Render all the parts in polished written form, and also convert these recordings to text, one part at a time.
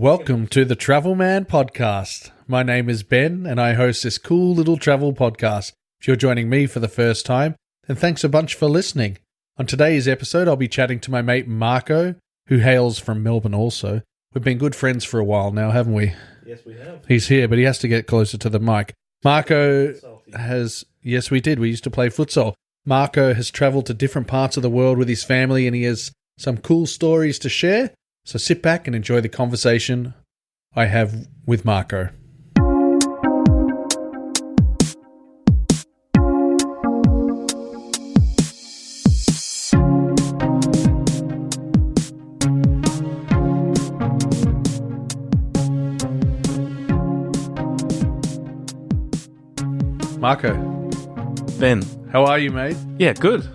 Welcome to the Travelman Podcast. My name is Ben and I host this cool little travel podcast. If you're joining me for the first time, then thanks a bunch for listening. On today's episode, I'll be chatting to my mate Marco, who hails from Melbourne also. We've been good friends for a while now, haven't we? Yes, we have. He's here, but he has to get closer to the mic. Marco has... Yes, we did. We used to play futsal. Marco has travelled to different parts of the world with his family and he has some cool stories to share. So sit back and enjoy the conversation I have with Marco. Marco. Ben. How are you, mate? Yeah, good.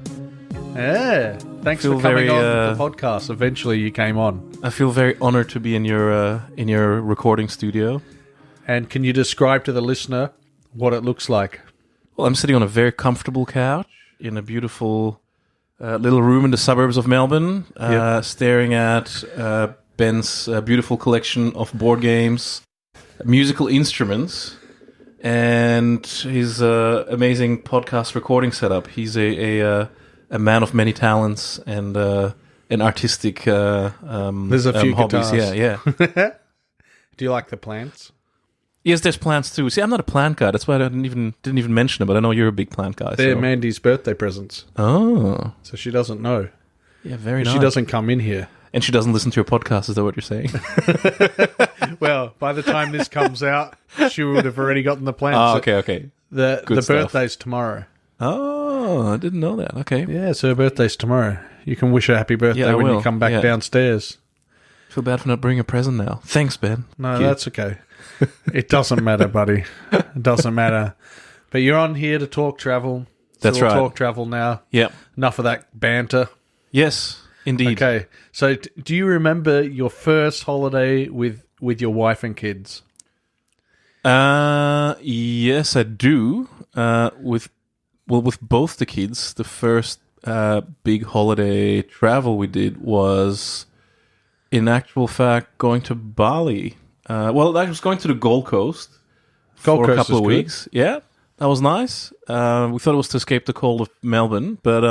Yeah. Thanks for coming on the podcast. Eventually you came on. I feel very honored to be in your recording studio. And can you describe to the listener what it looks like? Well, I'm sitting on a very comfortable couch in a beautiful little room in the suburbs of Melbourne, staring at Ben's beautiful collection of board games, musical instruments, and his amazing podcast recording setup. He's a man of many talents and an artistic there's a few hobbies. Guitars. Yeah. Do you like the plants? Yes, there's plants too. See, I'm not a plant guy. That's why I didn't even mention it. But I know you're a big plant guy. They're so. Mandy's birthday presents. Oh, so she doesn't know. Yeah, very nice. She doesn't come in here, and she doesn't listen to your podcast. Is that what you're saying? Well, by the time this comes out, she would have already gotten the plants. Oh, okay. The birthday's tomorrow. Oh, I didn't know that. Okay. Yeah, so her birthday's tomorrow. You can wish her happy birthday when you come back downstairs. Feel bad for not bringing a present now. Thanks, Ben. No, that's okay. It doesn't matter, buddy. It doesn't matter. But you're on here to talk travel. That's right. Talk travel now. Yep. Enough of that banter. Yes, indeed. Okay. So do you remember your first holiday with your wife and kids? Yes, I do. With both the kids, the first big holiday travel we did was, in actual fact, going to Bali. I was going to the Gold Coast for a couple of weeks. Yeah, that was nice. We thought it was to escape the cold of Melbourne, but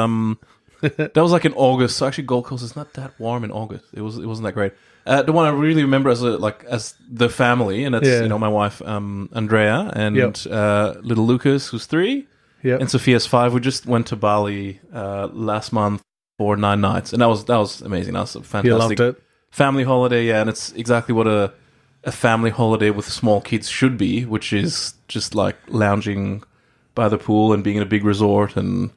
that was like in August. So actually, Gold Coast is not that warm in August. It wasn't that great. The one I really remember as the family, and that's my wife Andrea and little Lucas, who's 3. Yep. And Sophia's 5. We just went to Bali last month for 9 nights, and that was amazing. That was a fantastic. You loved it? Family holiday, and it's exactly what a family holiday with small kids should be, which is just like lounging by the pool and being in a big resort, and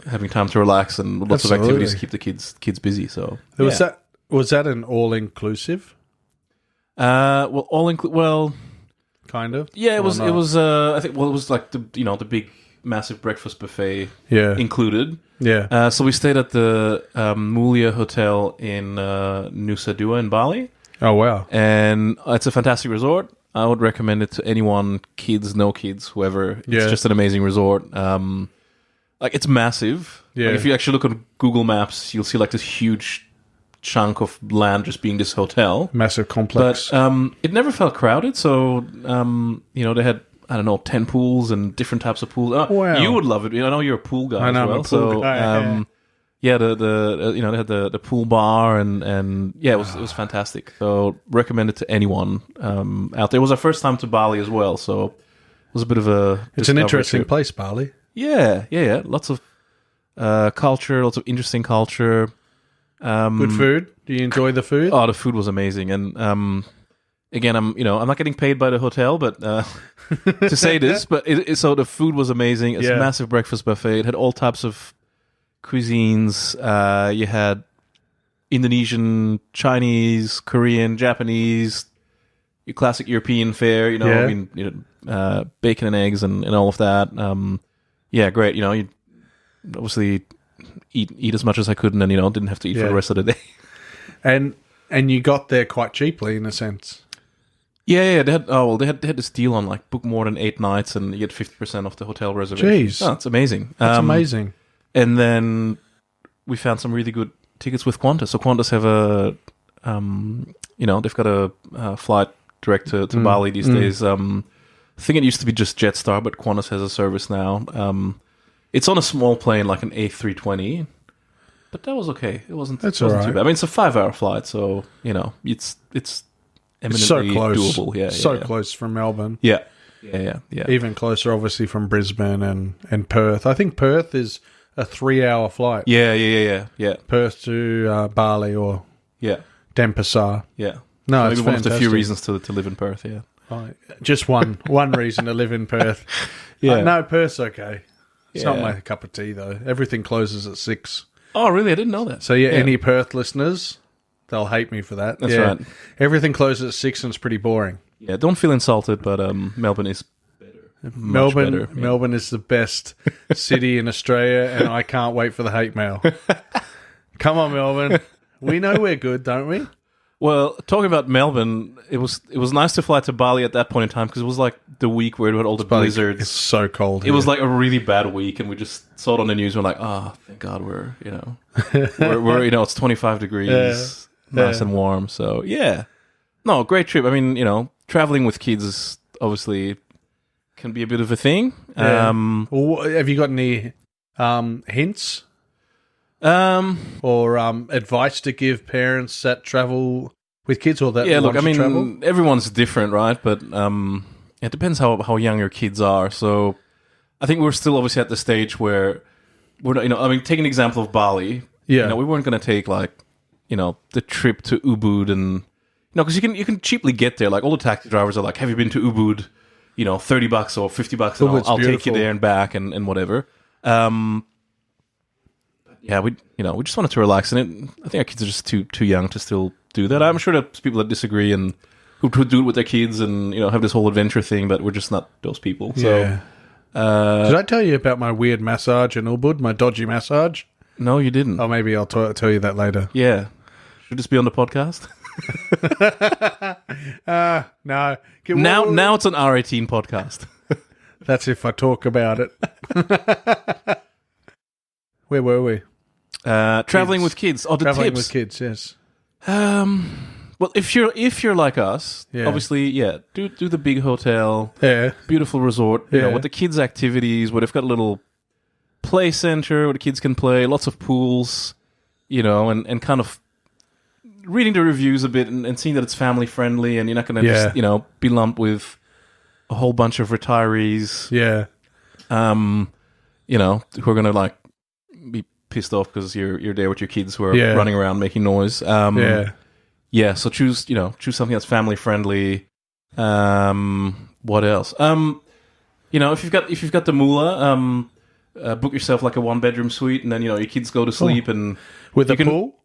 having time to relax and lots of activities to keep the kids busy. So was that an all inclusive? Well, kind of. Yeah, it was. It was. I think. Well, it was like the big massive breakfast buffet included. Yeah. So we stayed at the Mulia hotel in Nusa Dua in Bali. Oh wow! And it's a fantastic resort. I would recommend it to anyone, kids, no kids, whoever. It's just an amazing resort. It's massive. Yeah. Like if you actually look on Google Maps, you'll see like this huge chunk of land just being this hotel. Massive complex. But it never felt crowded. So they had 10 pools and different types of pools. Wow. You would love it. I know you're a pool guy as well. I'm a pool guy. They had the pool bar and it was fantastic. So recommend it to anyone out there. It was our first time to Bali as well, so it was a bit of a. It's an interesting place, Bali. Yeah. Lots of culture, lots of interesting culture. Good food. Do you enjoy the food? Oh, the food was amazing, and again, I'm not getting paid by the hotel, but to say this, but so the food was amazing. It's a massive breakfast buffet. It had all types of cuisines. You had Indonesian, Chinese, Korean, Japanese, your classic European fare. Bacon and eggs and all of that. Great. You obviously eat as much as I could, and then didn't have to eat for the rest of the day. And you got there quite cheaply, in a sense. Yeah. They had this deal on like book more than 8 nights, and you get 50% off the hotel reservation. Jeez, that's amazing. That's amazing. And then we found some really good tickets with Qantas. So Qantas have they've got a flight direct to Bali these days. I think it used to be just Jetstar, but Qantas has a service now. It's on a small plane, like an A320, but that was okay. It wasn't too bad. I mean, it's a 5-hour flight, so it's eminently so close. Doable. Yeah, close from Melbourne. Yeah. Even closer, obviously, from Brisbane and Perth. I think Perth is a 3-hour flight. Yeah. Perth to Bali or Denpasar. Yeah. No, so it's maybe one of the few fantastic. reasons to live in Perth. Yeah. Just one reason to live in Perth. Yeah. No, Perth's okay. It's not Yeah. my cup of tea, though. Everything closes at 6. Oh, really? I didn't know that. So, any Perth listeners, they'll hate me for that. That's right. Everything closes at 6 and it's pretty boring. Yeah, don't feel insulted, but Melbourne is better. Melbourne is the best city in Australia, and I can't wait for the hate mail. Come on, Melbourne. We know we're good, don't we? Well, talking about Melbourne, it was nice to fly to Bali at that point in time because it was like the week where it had all the blizzards. It's so cold. It was like a really bad week, and we just saw it on the news. We're like, oh, thank God, we're it's 25 degrees, nice and warm. So no, great trip. I mean, traveling with kids is obviously can be a bit of a thing. Yeah. Have you got any hints? Or advice to give parents that travel with kids or that want to travel? Everyone's different, right? But it depends how young your kids are. So I think we're still obviously at the stage where we're not, take an example of Bali. Yeah. We weren't going to take the trip to Ubud and because you can cheaply get there. Like all the taxi drivers are like, have you been to Ubud? $30 or $50 and I'll take you there and back and whatever. Yeah, we just wanted to relax, and I think our kids are just too young to still do that. I'm sure there's people that disagree and who do it with their kids and have this whole adventure thing, but we're just not those people. So, did I tell you about my weird massage in Ubud, my dodgy massage? No, you didn't. Oh, maybe I'll tell you that later. Yeah, should this be on the podcast? No. Now it's an R18 podcast. That's if I talk about it. Where were we? Traveling with kids. Oh, the traveling tips. with kids, yes. Well, if you're like us, obviously, do the big hotel, beautiful resort. With the kids' activities, where they've got a little play center where the kids can play, lots of pools, and kind of reading the reviews a bit and seeing that it's family friendly, and you're not going to just be lumped with a whole bunch of retirees. Yeah. Who are going to be pissed off because you're there with your kids who are running around making noise. So choose something that's family friendly. What else? If you've got the Mulia, book yourself like a 1-bedroom suite, and then your kids go to sleep and with a pool.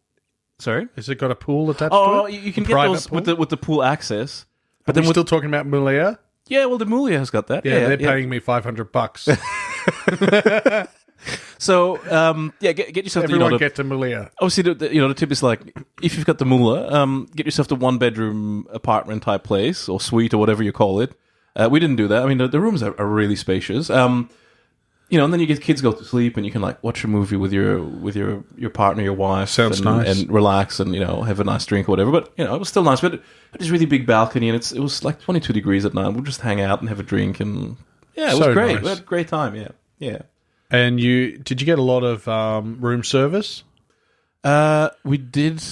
Sorry, has it got a pool attached to Oh, it? you can get those with the pool access. But then we're still talking about Mulia. Yeah, well, the Mulia has got that. Yeah, they're paying me $500. So, get yourself. Everyone get to Mulia. Obviously, the tip is if you've got the Mulia, get yourself the 1-bedroom apartment type place or suite or whatever you call it. We didn't do that. I mean, the rooms are really spacious. And then you get kids go to sleep, and you can watch a movie with your partner, your wife. Sounds nice. And relax, and have a nice drink or whatever. But it was still nice. But this really big balcony, and it was 22 degrees at night. We'll just hang out and have a drink, and it was great. Nice. We had a great time. Yeah. And did you get a lot of room service? We did.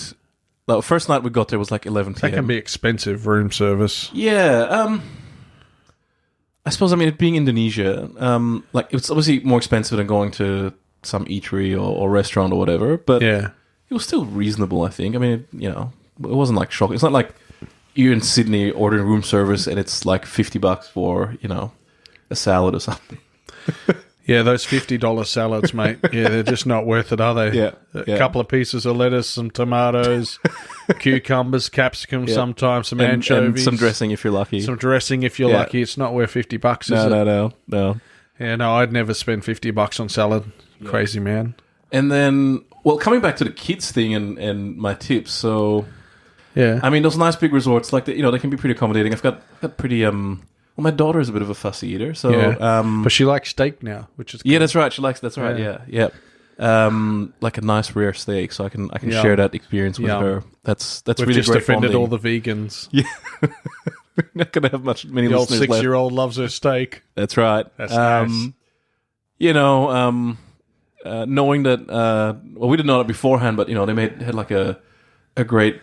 Well, first night we got there was 11 p.m. That can be expensive, room service. Yeah. I suppose, it being Indonesia, it's obviously more expensive than going to some eatery or restaurant or whatever, but it was still reasonable, I think. It wasn't shocking. It's not like you're in Sydney ordering room service and it's $50 for, a salad or something. Yeah, those $50 salads, mate. Yeah, they're just not worth it, are they? Yeah. A couple of pieces of lettuce, some tomatoes, cucumbers, capsicum, sometimes some anchovies. And some dressing if you're lucky. Lucky. It's not worth $50, is it? No. Yeah, no, I'd never spend $50 on salad. Yeah. Crazy, man. And then, coming back to the kids thing and my tips, so... Yeah. Those nice big resorts, they can be pretty accommodating. I've got pretty... Well, my daughter is a bit of a fussy eater, so... but she likes steak now, which is cool. Yeah, that's right. She likes... That's right, yeah. like a nice rare steak, so I can share that experience with her. That's We've really just great offended bonding. all the vegans. Yeah, we're not gonna have many The old listeners. 6-year-old loves her steak. That's right. That's nice. Knowing that, well, we didn't know that beforehand, but they had like a great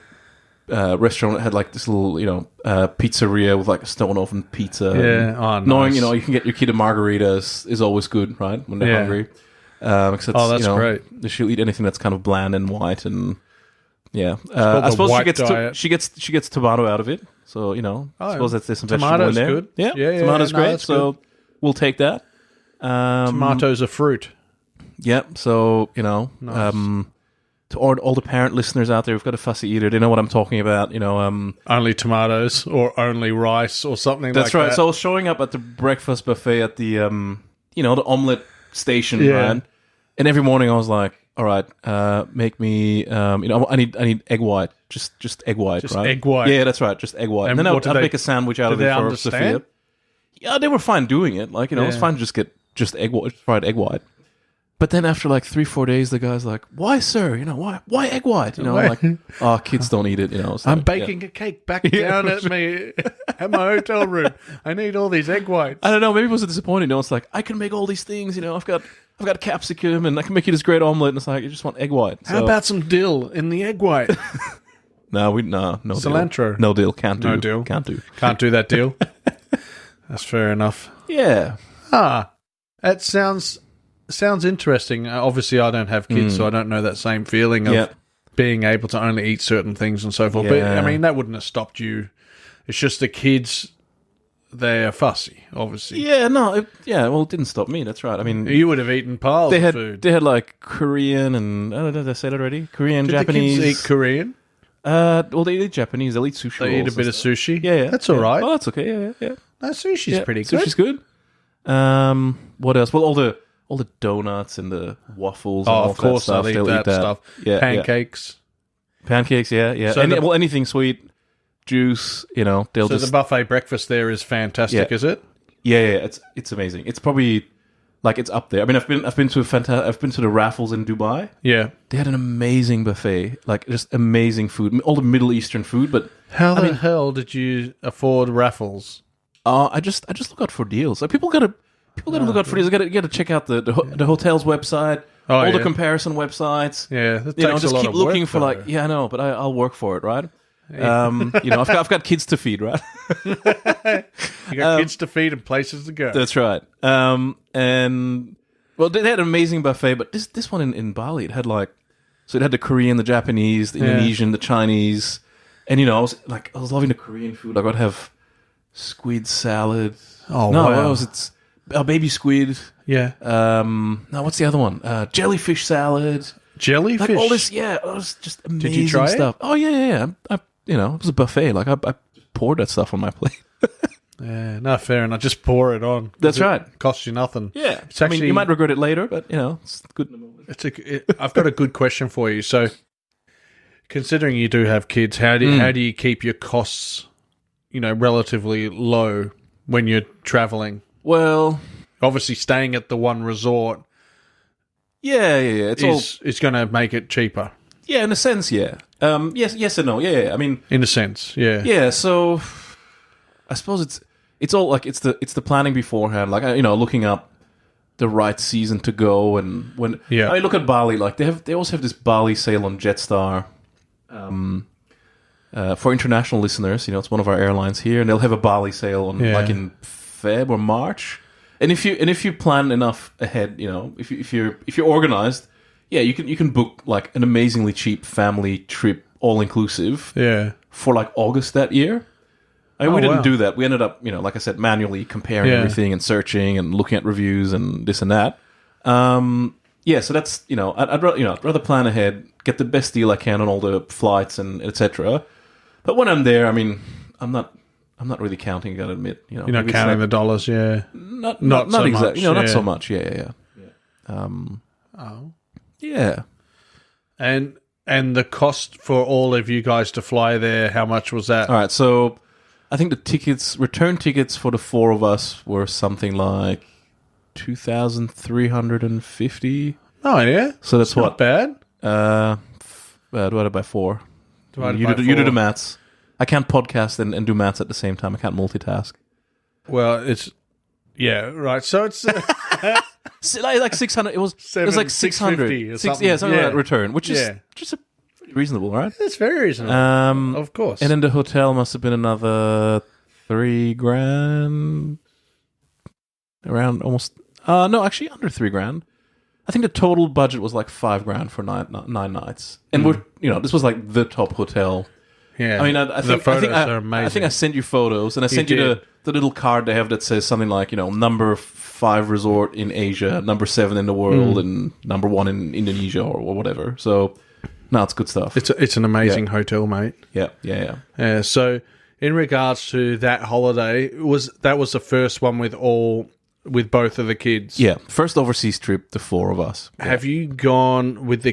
restaurant that had like this little pizzeria with like a stone oven pizza. Yeah, nice. Knowing you can get your kid a margarita is always good, right? When they're hungry. That's great. She'll eat anything that's kind of bland and white, and I the suppose white diet. she gets tomato out of it. So I suppose there's some vegetable tomato's in there. good. Yeah, tomato's great. That's So we'll take that. Tomatoes are fruit. Yeah, so Nice. to all the parent listeners out there who've got a fussy eater, they know what I'm talking about. Only tomatoes or only rice or something That's like right. that. So I was showing up at the breakfast buffet at the the omelet station, Yeah. right? And every morning I was like, all right, make me I need egg white, just egg white, Just right? egg white. Yeah, that's right, just egg white. And then what I'd did make a sandwich out of did it they for understand? Sophia. Yeah, they were fine doing it. Like, it's Yeah. fine to just get just egg white, fried egg white. But then after like 3-4 days, the guy's like, "Why, sir? Why egg white?" I'm Why? like, "Oh, kids don't eat it." It's I'm like, baking a cake back down at me at my hotel room. I need all these egg whites. I don't know. Maybe it was disappointing. It's like I can make all these things. I've got capsicum and I can make you this great omelet. And it's like you just want egg white. How about some dill in the egg white? no cilantro? Deal. No deal. Can't do. No deal. Can't do. Can't do that deal. That's fair enough. Yeah. That sounds interesting. Obviously, I don't have kids, so I don't know that same feeling of being able to only eat certain things and so forth. But Yeah. I mean, that wouldn't have stopped you. It's just the kids; they're fussy, obviously. Yeah. No. Well, it didn't stop me. That's right. I mean, You would have eaten piles they of food. had like Korean and I don't know. Did I say that already? Korean, Did Japanese. the kids eat Korean? Well, they eat Japanese. They'll eat sushi. They eat a rolls bit and of stuff. sushi. Yeah. That's all right. Oh, that's okay. Yeah. No, sushi's pretty good. Sushi's good. What else? Well, all the donuts and the waffles. And Oh, all of course, that stuff. I'll eat They'll that stuff. Yeah, Pancakes. pancakes. Yeah. So Anything sweet, juice. They'll So just the buffet breakfast there is fantastic, Yeah. is it? yeah. It's amazing. It's probably like it's up there. I mean, I've been to the raffles in Dubai. Yeah. They had an amazing buffet, like just amazing food, all the Middle Eastern food. But How the hell did you afford raffles? I just look out for deals. Like people gotta look out for deals. You gotta check out the hotel's website, all the yeah. comparison websites. Yeah, that takes just a lot keep of looking work, for like, though. I know, but I'll work for it, right? I've got kids to feed, right? You got kids to feed and places to go. That's right. And well, they had an amazing buffet, but this one in Bali, it had it had the Korean, the Japanese, the Indonesian, the Chinese, and I was loving the Korean food. Like I'd have squid salad. Oh, no, wow. it's baby squid. Yeah. No, what's the other one? Jellyfish salad. Jellyfish? Like all this, it was just amazing you try it? stuff. Oh yeah. It was a buffet. Like I poured that stuff on my plate. Yeah, no, fair enough. Just pour it on. That's right. It costs you nothing. Yeah, It's actually, you might regret it later, but it's good in the moment. I've got a good question for you. So, considering you do have kids, how do you keep your costs, relatively low when you're traveling? Well, Obviously, staying at the one resort yeah. is going to make it cheaper. Yeah, in a sense, yeah. Yes and no. Yeah. I mean, In a sense, yeah. yeah. So, I suppose it's all like it's the planning beforehand. Like looking up the right season to go and when. Yeah. I mean, look at Bali. Like they also have this Bali sale on Jetstar. For international listeners, it's one of our airlines here, and they'll have a Bali sale on Yeah. like in Feb or March. And if you plan enough ahead, if you're organized, yeah, you can book like an amazingly cheap family trip, all inclusive, Yeah. for like August that year. I mean, we Oh, didn't wow. do that. We ended up, like I said, manually comparing Yeah. everything and searching and looking at reviews and this and that. Yeah, so that's I'd rather plan ahead, get the best deal I can on all the flights and etc. But when I'm there, I mean, I'm not really counting. I gotta admit, You're not counting the dollars, yeah. not so exactly, much, not yeah. so much. Yeah. Oh. Yeah. And the cost for all of you guys to fly there, how much was that? All right, so I think the return tickets for the four of us were something like 2,350. Oh, yeah? So that's Not bad. Divided by 4. Divided You by do 4. the maths. I can't podcast and do maths at the same time. I can't multitask. Well, it's... Yeah, right. So it's... like 600. It was like 600. 650 or something. Yeah, something like that return, which is just reasonable, right? It's very reasonable. Of course. And then the hotel must have been another $3,000. Around almost... no, actually under $3,000. I think the total budget was like $5,000 for 9 nights. And this was like the top hotel. Yeah. I mean, the photos are amazing. I think I sent you photos, and I sent you the little card they have that says something like, number 5 resort in Asia, number 7 in the world, and number 1 in Indonesia or whatever. So, no, it's good stuff. It's an amazing hotel, mate. Yeah. So, in regards to that holiday, that was the first one with both of the kids. Yeah, first overseas trip, the 4 of us. Yeah. Have you gone with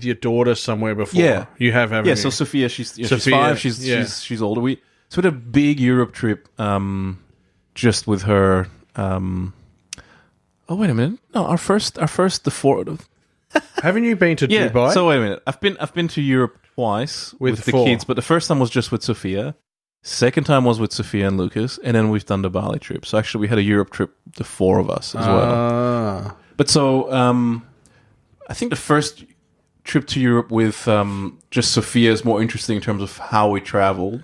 your daughter somewhere before? Yeah, you have, haven't you? Yeah, so Sophia, she's 5. She's older. So we had a big Europe trip, just with her. Oh, wait a minute! No, our first, the 4. Haven't you been to Dubai? So wait a minute. I've been to Europe twice with the 4 kids, but the first time was just with Sophia. Second time was with Sophia and Lucas, and then we've done the Bali trip. So actually, we had a Europe trip, the 4 of us as well. But so I think the first trip to Europe with just Sophia is more interesting in terms of how we traveled,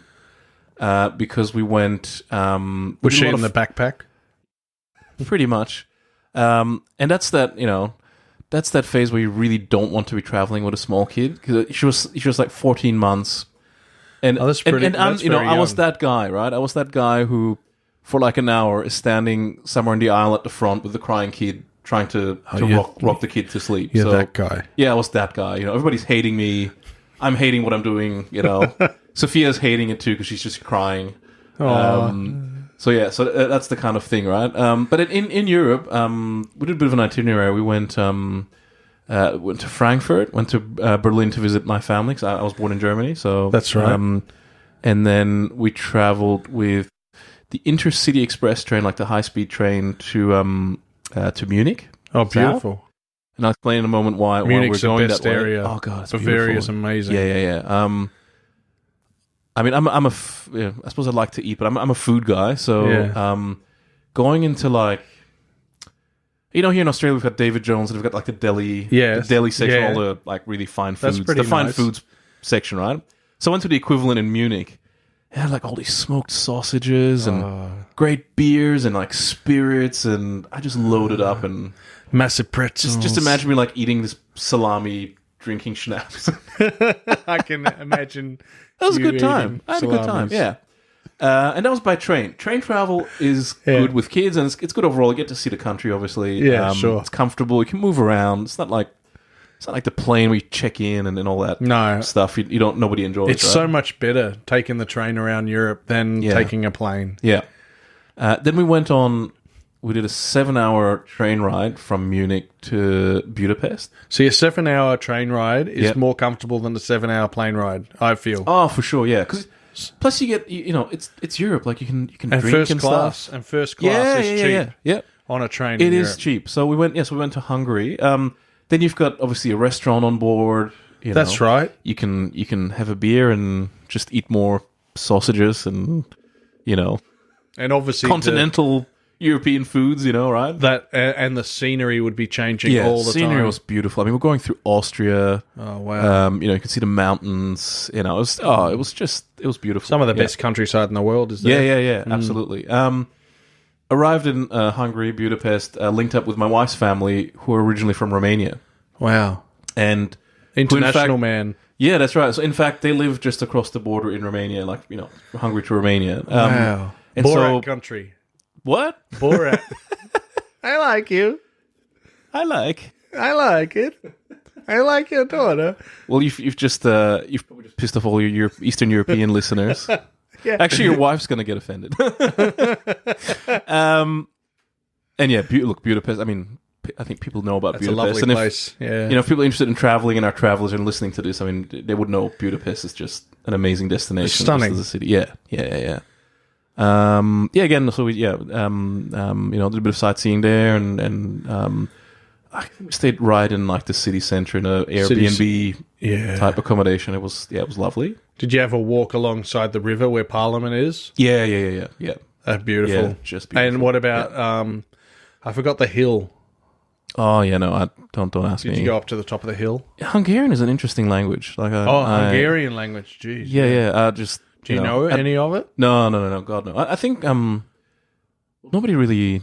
because we went. Was she in the backpack? Pretty much, and that's that. That's that phase where you really don't want to be traveling with a small kid, because she was like 14 months. And that's pretty. And I'm, I was that guy, right? I was that guy who, for like an hour, is standing somewhere in the aisle at the front with the crying kid, trying to rock the kid to sleep. You're that guy. Yeah, I was that guy. Everybody's hating me. I'm hating what I'm doing. Sophia's hating it too because she's just crying. So that's the kind of thing, right? But in Europe, we did a bit of an itinerary. We went to Frankfurt, went to Berlin to visit my family because I was born in Germany. So that's right. And then we traveled with the Intercity Express train, like the high-speed train, to Munich. Oh, beautiful! And I'll explain in a moment why Munich's we're going the best that way. area. Oh god, it's Bavaria beautiful. is amazing. Yeah. I mean, I suppose I like to eat, but I'm a food guy. So going into like. Here in Australia, we've got David Jones, and we've got like the deli section, all the like really fine foods. That's pretty fine nice. foods section, right? So I went to the equivalent in Munich. It had like all these smoked sausages and great beers and like spirits, and I just loaded up and massive pretzels. Just imagine me like eating this salami, drinking schnapps. I can imagine. That was a good time. I had a good time. Yeah. And that was by train. Train travel is good with kids, and it's good overall. You get to see the country, obviously. Yeah, sure. It's comfortable. You can move around. It's not like the plane where you check in and all that stuff. You don't. Nobody enjoys. It's so much better taking the train around Europe than taking a plane. Yeah. Then we did a 7-hour train ride from Munich to Budapest. So your 7-hour train ride is more comfortable than the 7-hour plane ride, I feel. Oh, for sure, yeah. Plus, you get it's Europe. Like you can and drink first and class stuff. And first class is cheap. Yeah. On a train, it in is Europe. cheap. So we went to Hungary. Then you've got obviously a restaurant on board. That's right. You can have a beer and just eat more sausages and and obviously continental European foods. Right? That and the scenery would be changing all the time. Scenery was beautiful. I mean, we're going through Austria. Oh wow! You can see the mountains. It was beautiful. Some of the best countryside in the world is there. Yeah, absolutely. Arrived in Hungary, Budapest. Linked up with my wife's family, who are originally from Romania. Wow! And international man. Yeah, that's right. So in fact, they live just across the border in Romania, like Hungary to Romania. Wow! And Borat country. What? Borat. I like you. I like it. I like your daughter. Well, you've probably just pissed off all your Eastern European listeners. Yeah. Actually, your wife's going to get offended. And yeah, look, Budapest. I mean, I think people know about That's Budapest. a lovely place. Yeah. If people are interested in traveling and are travelers and listening to this, I mean, they would know Budapest is just an amazing destination. It's stunning. As a city. Yeah. Again, so we did a bit of sightseeing there, and We stayed right in like the city centre in a Airbnb type accommodation. It was lovely. Did you ever walk alongside the river where Parliament is? Yeah. That's beautiful. Yeah, just beautiful. And what about I forgot the hill. Oh yeah, no, don't ask me. Did you go up to the top of the hill? Hungarian is an interesting language. Like Hungarian language. Jeez. Yeah. Do you know any of it? No. God no. I think nobody really.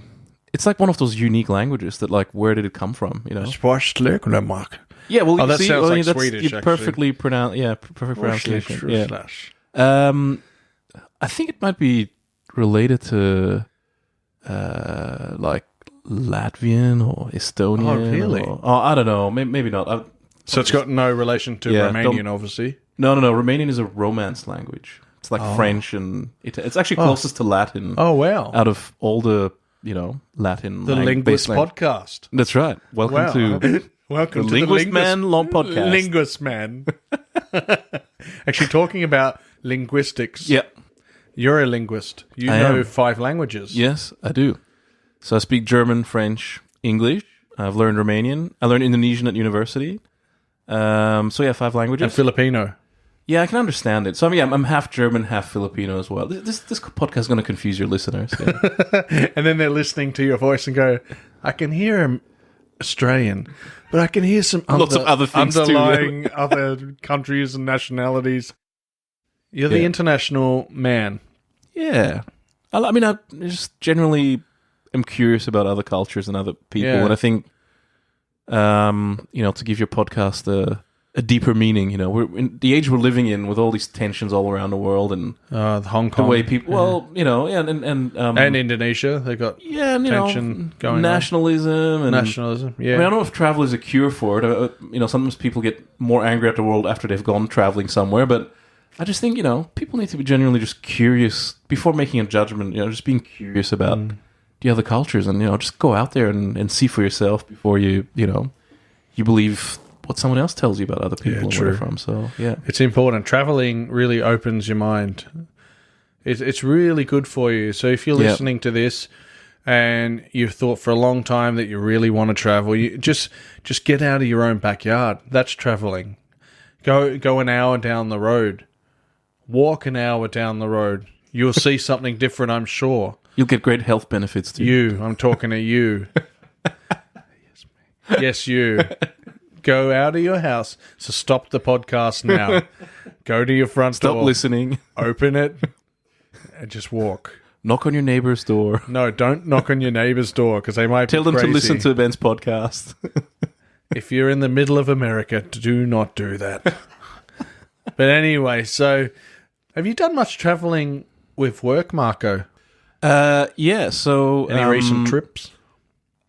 It's like one of those unique languages that like where did it come from? You know. Yeah, well, that sounds like Swedish. You perfectly pronounce. Yeah, perfect pronunciation. Yeah. I think it might be related to like Latvian or Estonian. Oh, really? I don't know. Maybe not. So it's got no relation to Romanian, obviously. No. Romanian is a Romance language. It's like French and it's actually closest to Latin. Oh, wow! Out of all the Latin, the Linguist Podcast. That's right. Welcome to the Linguist Man Long Podcast. Linguist Man. Actually, talking about linguistics. Yeah. You're a linguist. You know 5 languages. Yes, I do. So I speak German, French, English. I've learned Romanian. I learned Indonesian at university. 5 languages. And Filipino. Yeah, I can understand it. So I'm half German, half Filipino as well. This podcast is going to confuse your listeners. Yeah. And then they're listening to your voice and go, I can hear him Australian, but I can hear some lots of other things underlying other countries and nationalities. You're the international man. Yeah. I just generally am curious about other cultures and other people. Yeah. And I think, to give your podcast a deeper meaning, we're in the age we're living in with all these tensions all around the world and Hong Kong. the way people, and Indonesia, they got tension going nationalism on. And nationalism. Yeah. I don't know if travel is a cure for it. Sometimes people get more angry at the world after they've gone traveling somewhere, but I just think, people need to be genuinely just curious before making a judgment, just being curious about the other cultures and, just go out there and see for yourself before you believe what someone else tells you about other people and where they're from. So, yeah. It's important. Traveling really opens your mind. It's really good for you. So if you're listening to this and you've thought for a long time that you really want to travel, you just get out of your own backyard. That's traveling. Go an hour down the road. Walk an hour down the road. You'll see something different, I'm sure. You'll get great health benefits too. I'm talking to you. Yes, you. Go out of your house. So stop the podcast now. Go to your front door. Stop listening. Open it and just walk. Knock on your neighbor's door. No, don't knock on your neighbor's door because they might tell them crazy. To listen to Ben's podcast. If you're in the middle of America, do not do that. But anyway, so have you done much traveling with work, Marco? Yeah. So any recent trips?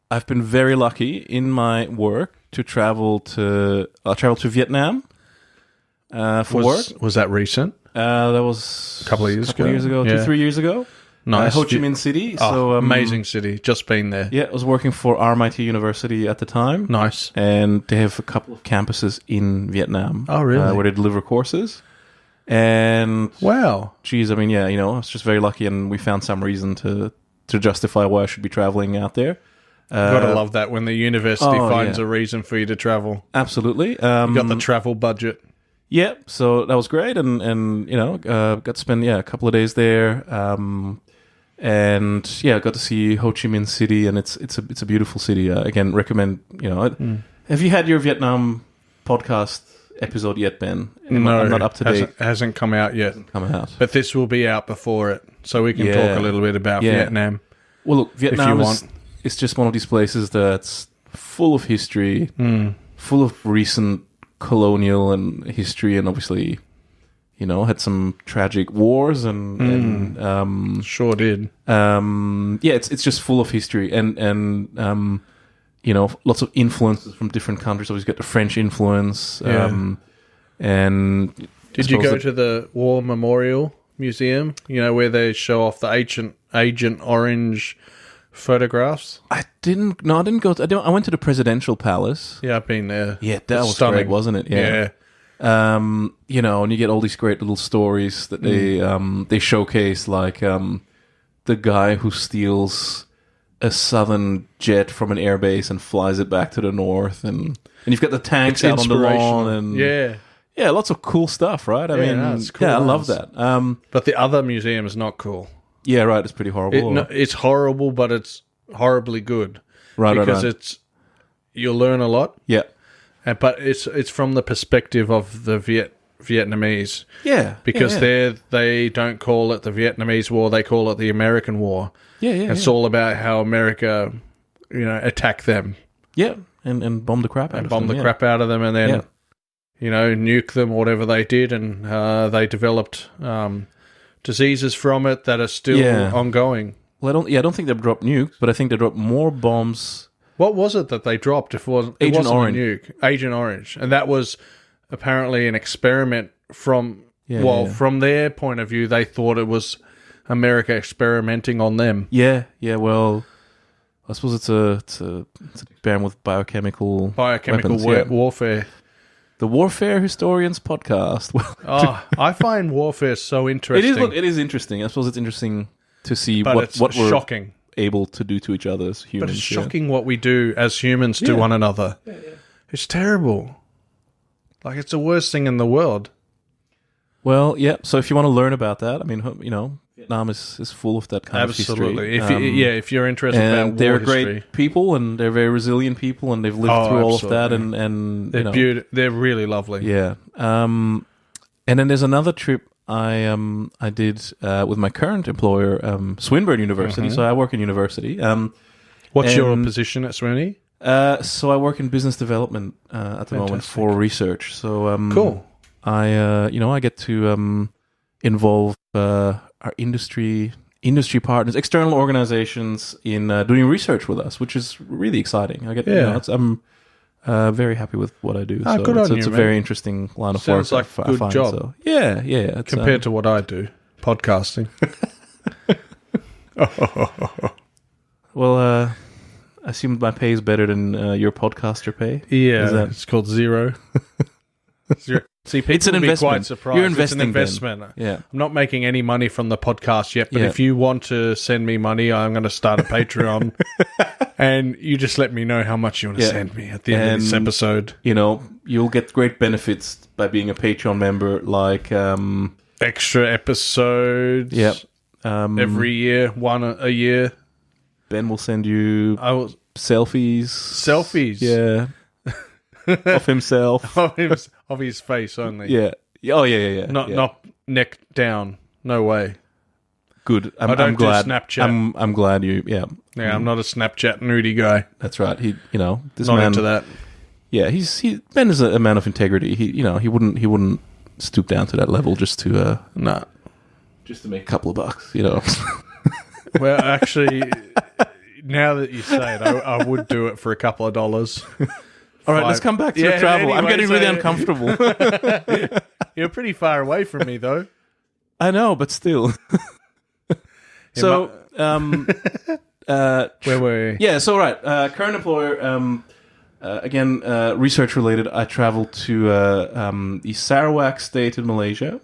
I've been very lucky in my work to travel to Vietnam for work. Was that recent? That was a couple of years ago. 2-3 years ago. Nice. Ho Chi Minh City. Amazing city. Just been there. Yeah, I was working for RMIT University at the time. Nice. And they have a couple of campuses in Vietnam. Oh, really? Where they deliver courses. And wow. Geez, I was just very lucky, and we found some reason to justify why I should be traveling out there. Gotta love that when the university finds a reason for you to travel. Absolutely. You got the travel budget. Yeah, so that was great, and got to spend a couple of days there, and got to see Ho Chi Minh City, and it's a beautiful city. Again, recommend. Have you had your Vietnam podcast episode yet, Ben? No, I'm not up to date. It hasn't come out yet. But this will be out before it, so we can talk a little bit about Vietnam. Well, look, Vietnam is just one of these places that's full of history, full of recent colonial and history, and obviously, had some tragic wars and sure did. It's just full of history and lots of influences from different countries. Always got the French influence. And did you go to the War Memorial Museum? Where they show off the Agent Orange photographs? I didn't go. I went to the Presidential Palace. Yeah, I've been there. Yeah, that was stunning, great, wasn't it? Yeah. And you get all these great little stories that they showcase, like the guy who steals a southern jet from an airbase and flies it back to the north, and you've got the tanks out on the lawn, and yeah, lots of cool stuff, right? I mean, no, it's cool. I love that. But the other museum is not cool. Yeah, right. It's pretty horrible. It's horrible, but it's horribly good. Right, because you'll learn a lot. Yeah, but it's from the perspective of the Vietnamese. Yeah, because they don't call it the Vietnamese War; they call it the American War. It's all about how America, attacked them. Yeah, and bombed the crap out of them. Crap out of them, and then nuke them, or whatever they did, and they developed diseases from it that are still ongoing. Well, I don't think they dropped nukes, but I think they dropped more bombs. What was it that they dropped? It wasn't a nuke. Agent Orange, and that was apparently an experiment from their point of view. They thought it was America experimenting on them. Yeah. Well, I suppose it's an experiment with biochemical weapons, warfare. The Warfare Historians Podcast. I find warfare so interesting. It is interesting. I suppose it's interesting to see but what we're shocking. Able to do to each other as humans. But it's shocking what we do as humans to one another. Yeah. It's terrible. Like, it's the worst thing in the world. Well, yeah. So if you want to learn about that, I mean, Vietnam is full of that kind of history. Absolutely. If you're interested about war they're history. Great people, and they're very resilient people, and they've lived through all of that, and they're really lovely. Yeah. And then there's another trip I did with my current employer, Swinburne University. So I work in university. What's your position at Swinny? So I work in business development at the moment for research. So cool. I get to involve our industry partners, external organizations in doing research with us, which is really exciting. I'm very happy with what I do. Good on you, it's a very interesting line of work. Sounds like a good job. So, yeah. Compared to what I do, podcasting. Well, I assume my pay is better than your podcaster pay. Yeah, it's called zero. Zero. See, people it's an will be investment. quite surprised. You're investing. It's an investment. Yeah. I'm not making any money from the podcast yet, but if you want to send me money, I'm going to start a Patreon, and you just let me know how much you want to send me at the end of this episode. You'll get great benefits by being a Patreon member, like extra episodes. Yep. Every year, one a year. Ben will send you selfies. Selfies. Yeah. Of himself. Of his face only. Yeah. Oh, yeah. Not neck down. No way. Good. I don't do Snapchat. I'm glad you. Yeah. Yeah. I'm not a Snapchat nudie guy. That's right. This not man into that. Yeah. Ben is a man of integrity. He wouldn't stoop down to that level just to just to make a couple of bucks. Well, actually, now that you say it, I would do it for a couple of dollars. All right, let's come back to the travel. I'm getting really uncomfortable. You're pretty far away from me, though. I know, but still. So, where were you? Yeah, so right. Current employer, again, research related. I traveled to the Sarawak state in Malaysia.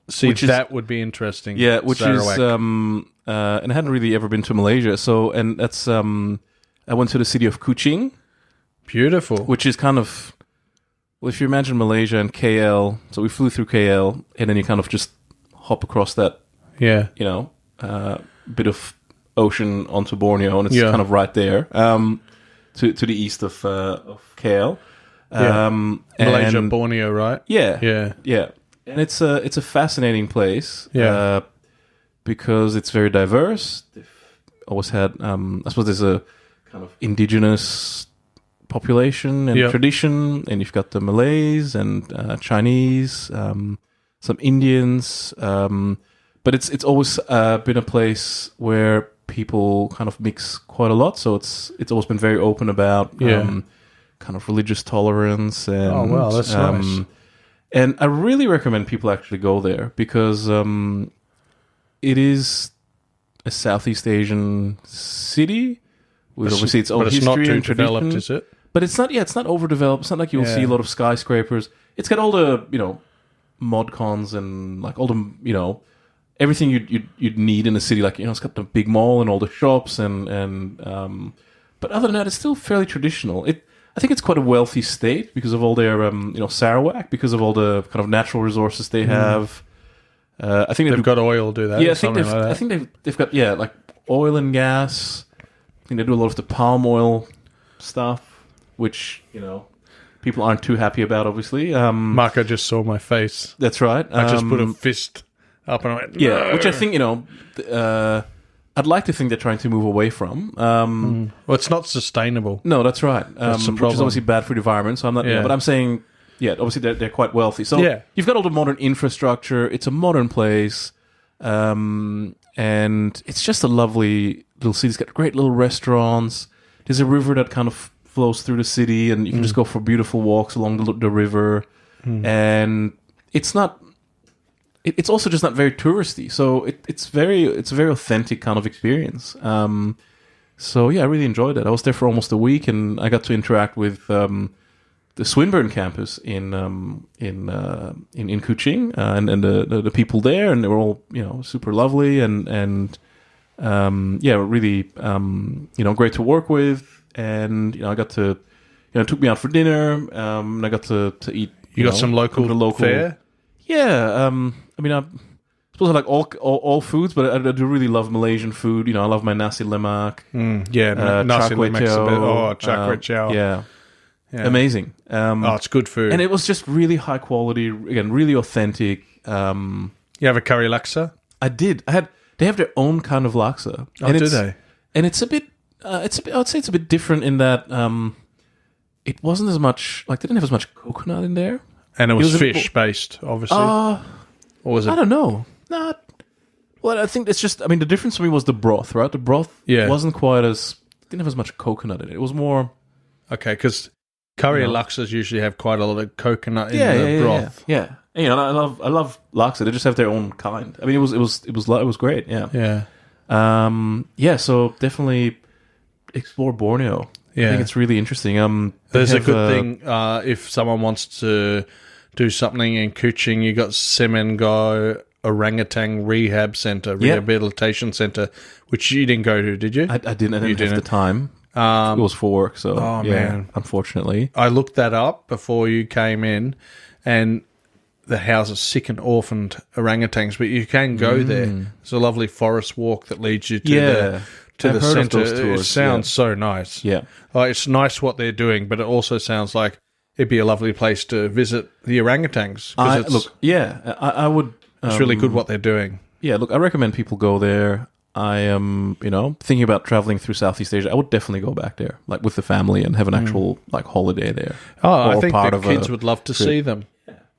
See, that would be interesting. Yeah, which Sarawak. is, and I hadn't really ever been to Malaysia. So, and that's, I went to the city of Kuching. Beautiful. Which is kind of, well, if you imagine Malaysia and KL, so we flew through KL, and then you kind of just hop across that, bit of ocean onto Borneo, and it's kind of right there, to the east of KL. Malaysia, Borneo, right? Yeah. And it's a fascinating place, because it's very diverse. They've always had, I suppose there's a kind of indigenous population and tradition, and you've got the Malays and Chinese, some Indians, but it's always been a place where people kind of mix quite a lot. So it's always been very open about kind of religious tolerance. And, that's nice. And I really recommend people actually go there, because it is a Southeast Asian city with obviously its own history and tradition. Developed, is it? But it's not. Yeah, it's not overdeveloped. It's not like you'll see a lot of skyscrapers. It's got all the mod cons and like all the everything you'd need in a city. Like, it's got the big mall and all the shops but other than that, it's still fairly traditional. I think it's quite a wealthy state because of all their Sarawak, because of all the kind of natural resources they have. I think they've got oil. Do that? Yeah, I think they've got like oil and gas. I think they do a lot of the palm oil stuff, which people aren't too happy about, obviously. Marco just saw my face. That's right. I just put a fist up and I went, yeah, which I think I'd like to think they're trying to move away from. Well, it's not sustainable. No, that's right. That's the which is problem. obviously bad for the environment. So I'm not. Yeah. But I'm saying, obviously they're quite wealthy. So you've got all the modern infrastructure. It's a modern place, and it's just a lovely little city. It's got great little restaurants. There's a river that kind of flows through the city, and you can just go for beautiful walks along the river. And it's not. It's also just not very touristy, so it's a very authentic kind of experience. So I really enjoyed it. I was there for almost a week, and I got to interact with the Swinburne campus in Kuching, and the people there, and they were all super lovely and really great to work with, and I got to took me out for dinner, and I got to eat. You got some local fare? Yeah, I suppose I like all foods, but I do really love Malaysian food. I love my nasi lemak. Nasi lemak's a bit. Char kway teow. Yeah, amazing. It's good food, and it was just really high quality. Again, really authentic. You have a curry laksa? I did. They have their own kind of laksa. Oh, do they? And it's a bit. I would say it's a bit different in that it wasn't as much. Like, they didn't have as much coconut in there. And it was fish based, obviously. Or was it? I don't know. Well, I think it's just. The difference for me was the broth, right? The broth wasn't quite as. Didn't have as much coconut in it. It was more. Okay, because curry laksas usually have quite a lot of coconut in the broth. Yeah. And, I love laksa. They just have their own kind. It was great. Yeah. Yeah. So definitely explore Borneo. Yeah. I think it's really interesting. There's a good thing if someone wants to do something in Kuching. You got Semengo Orangutan Rehabilitation Centre, which you didn't go to, did you? I didn't. I didn't have the time. It was for work, so man, unfortunately. I looked that up before you came in, and the houses sick and orphaned orangutans, but you can go there. There's a lovely forest walk that leads you to the centre. It sounds so nice. Yeah. It's nice what they're doing, but it also sounds like it'd be a lovely place to visit the orangutans. I would. It's really good what they're doing. Yeah, look, I recommend people go there. I am, thinking about traveling through Southeast Asia. I would definitely go back there, like with the family, and have an actual holiday there. I think the kids would love to see them.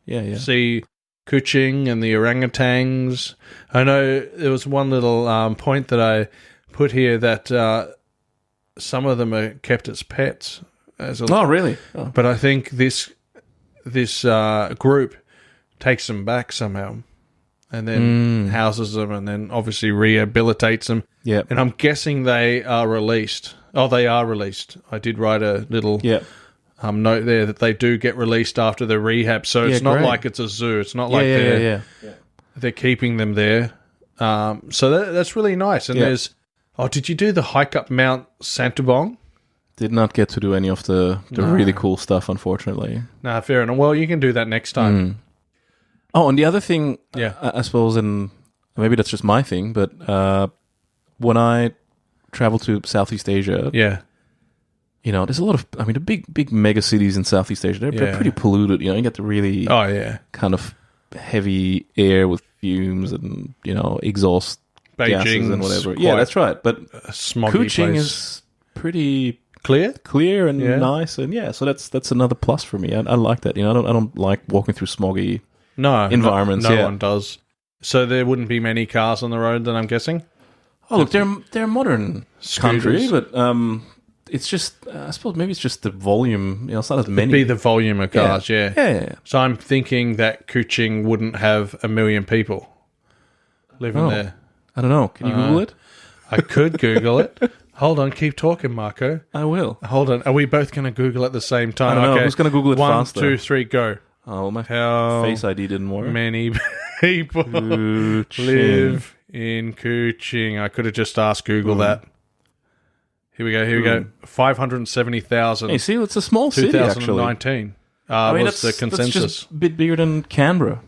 Yeah. See Kuching and the orangutans. I know there was one little point that I put here that some of them are kept as pets. Really? Oh. But I think this group takes them back somehow, and then houses them, and then obviously rehabilitates them. Yeah. And I'm guessing they are released. Oh, they are released. I did write a little note there that they do get released after the rehab. So it's not like it's a zoo. It's not like they're keeping them there. So that's really nice. And there's... Oh, did you do the hike up Mount Santubong? Did not get to do any of the really cool stuff, unfortunately. Nah, fair enough. Well, you can do that next time. Oh, and the other thing, I suppose, and maybe that's just my thing, but when I travel to Southeast Asia, there's a lot of, the big mega cities in Southeast Asia, they're pretty polluted. You get the really kind of heavy air with fumes and, exhaust gases and whatever. Yeah, that's right. But Kuching is pretty clear and nice, and so that's another plus for me. I like that. I don't like walking through smoggy environments. No one does. So there wouldn't be many cars on the road, then I'm guessing. Oh, look, they're a modern country, but it's just I suppose maybe it's just the volume. It's not as many. It'd be the volume of cars, yeah. So I'm thinking that Kuching wouldn't have 1 million people living there. I don't know. Can you Google it? I could Google it. Hold on, keep talking, Marco. I will. Hold on. Are we both going to Google at the same time? I don't know. Who's going to Google it faster? 1, 2, 3, go. Oh, my How Face ID didn't work. many people live in Kuching? I could have just asked Google that. Here we go. 570,000. Hey, see, it's a small city, actually. 2019 was the consensus. That's just a bit bigger than Canberra.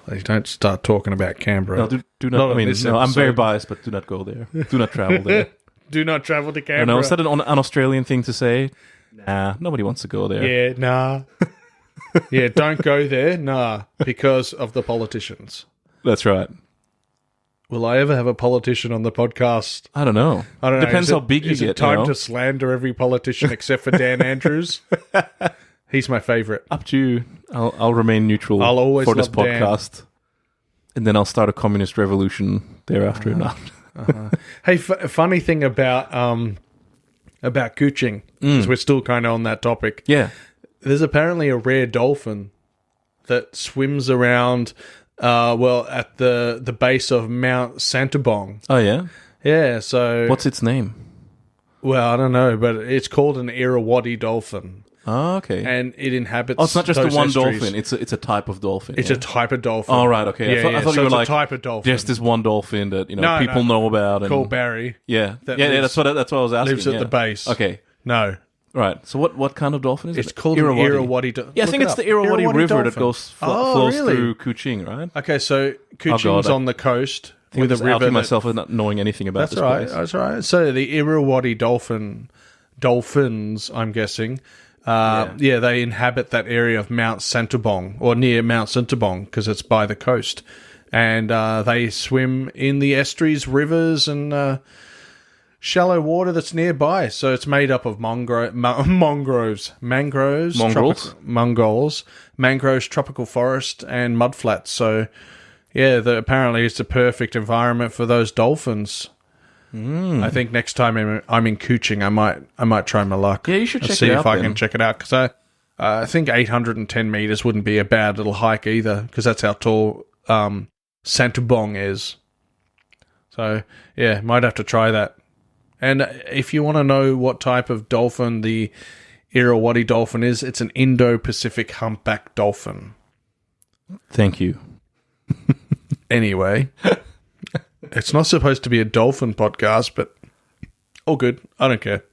They don't start talking about Canberra. No, do not. I mean, no, I'm very biased, but do not go there. Do not travel there. Do not travel to Canberra. No, is that an Australian thing to say? Nah, nobody wants to go there. Yeah, nah. Yeah, don't go there, nah, because of the politicians. That's right. Will I ever have a politician on the podcast? I don't know. Depends how big you get. Is it time to slander every politician except for Dan Andrews? He's my favourite. Up to you. I'll remain neutral I'll always for this love Dan. podcast. And then I'll start a communist revolution thereafter. Hey, funny thing about Kuching, because we're still kind of on that topic. Yeah. There's apparently a rare dolphin that swims around, at the base of Mount Santabong. Oh, yeah? Yeah, so... What's its name? Well, I don't know, but it's called an Irrawaddy dolphin. Oh, okay. And it inhabits... Oh, it's not just the one estuaries. dolphin. It's a type of dolphin. It's a type of dolphin. Oh, right, okay. Yeah, I thought so you were it's like... a type of dolphin. Just this one dolphin that, people know about. And, called Barry. Yeah. That's what I was asking. Lives at the base. Okay. No. Right. So what kind of dolphin is it? It's called an Irrawaddy dolphin. Yeah, I think it's the Irrawaddy River dolphin. that flows through Kuching, right? Okay, so Kuching's on the coast with a river. I'm myself with not knowing anything about this place. That's right. So the Irrawaddy dolphins, I'm guessing, they inhabit that area of Mount Santabong, or near Mount Santabong, because it's by the coast. And they swim in the estuaries, rivers, and shallow water that's nearby. So it's made up of mangroves, tropical forest, and mudflats. So, yeah, apparently it's the perfect environment for those dolphins. I think next time I'm in Kuching, I might try my luck. Yeah, you should check it out. See if I can check it out, because I think 810 meters wouldn't be a bad little hike either, because that's how tall Santabong is. So yeah, might have to try that. And if you want to know what type of dolphin the Irrawaddy dolphin is, it's an Indo-Pacific humpback dolphin. Thank you. Anyway. It's not supposed to be a dolphin podcast, but all good. I don't care.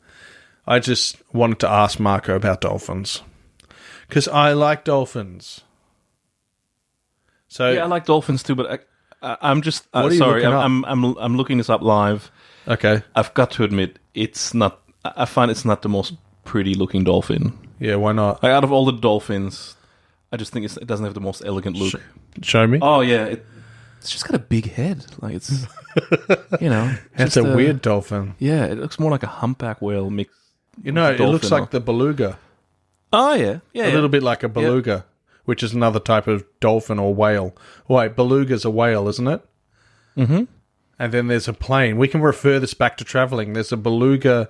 I just wanted to ask Marco about dolphins, because I like dolphins. So yeah, I like dolphins too, but I'm just what are you sorry. looking up? I'm looking this up live. Okay, I've got to admit, it's not. I find it's not the most pretty looking dolphin. Yeah, why not? Like, out of all the dolphins, I just think it doesn't have the most elegant look. Show me. Oh yeah. It's just got a big head. Like, it's, It's a weird dolphin. Yeah, it looks more like a humpback whale mixed. It looks like the beluga. Oh, yeah. Yeah, a little bit like a beluga, which is another type of dolphin or whale. Wait, beluga's a whale, isn't it? Mm-hmm. And then there's a plane. We can refer this back to traveling. There's a beluga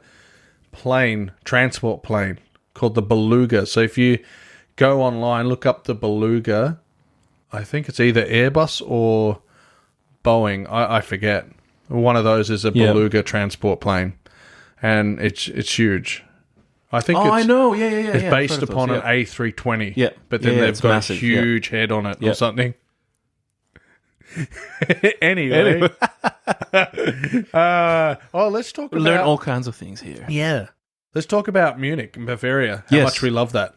transport plane called the Beluga. So if you go online, look up the Beluga, I think it's either Airbus or Boeing. I forget. One of those is a Beluga transport plane, and it's huge. I think. I know. Yeah. It's based upon an A320. Yeah, but then they've got massive, a huge head on it or something. Anyway, let's talk. We learn all kinds of things here. Yeah, let's talk about Munich and Bavaria. How much we love that.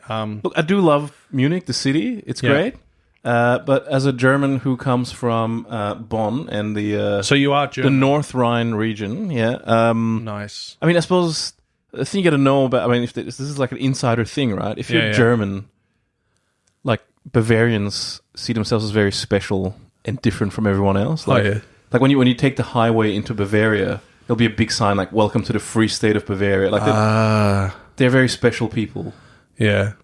Look, I do love Munich, the city. It's great. But as a German who comes from Bonn and the so you are German. The North Rhine region, nice. I mean, I suppose the thing you got to know about. I mean, if this is like an insider thing, right? If you're German, like Bavarians see themselves as very special and different from everyone else. Like, like when you take the highway into Bavaria, there'll be a big sign like "Welcome to the Free State of Bavaria." Like they're very special people. Yeah.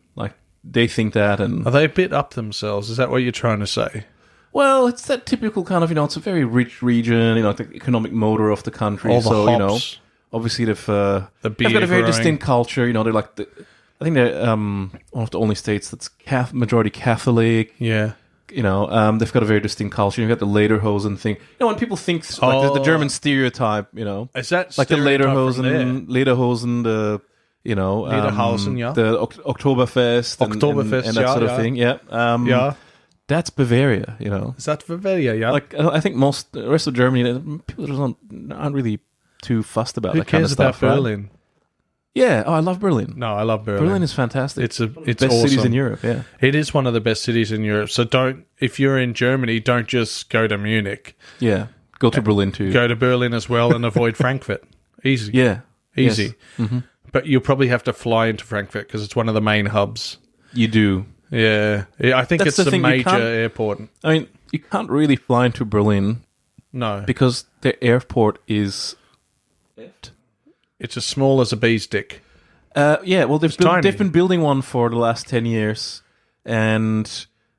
They think that, and are they a bit up themselves? Is that what you're trying to say? Well, it's that typical kind of, it's a very rich region, the economic motor of the country. All the hops. Obviously they've got a very distinct culture. They're like I think they're one of the only states that's majority Catholic. Yeah. They've got a very distinct culture. You've got the Lederhosen thing. When people think like the German stereotype, is that like the Lederhosen, Niederhausen, yeah. the Oktoberfest, Oktoberfest, and that sort of thing. Yeah, Yeah. that's Bavaria. Is that Bavaria? Yeah. Like I think the rest of Germany, people just aren't really too fussed about Who that kind of cares stuff. about right? Berlin? Yeah, I love Berlin. No, I love Berlin. Berlin is fantastic. It's best awesome. cities in Europe. Yeah, It is one of the best cities in Europe. So if you're in Germany, don't just go to Munich. yeah. Go to Berlin too. Go to Berlin as well and avoid Frankfurt. Easy. Yeah, Easy. Yes. Mm-hmm. But you'll probably have to fly into Frankfurt because it's one of the main hubs. You do. Yeah. I think That's it's the a thing, you major can't- airport. I mean, you can't really fly into Berlin No. because the airport is. It's as small as a bee's dick. Yeah, well, tiny. they've been building one for the last 10 years. And,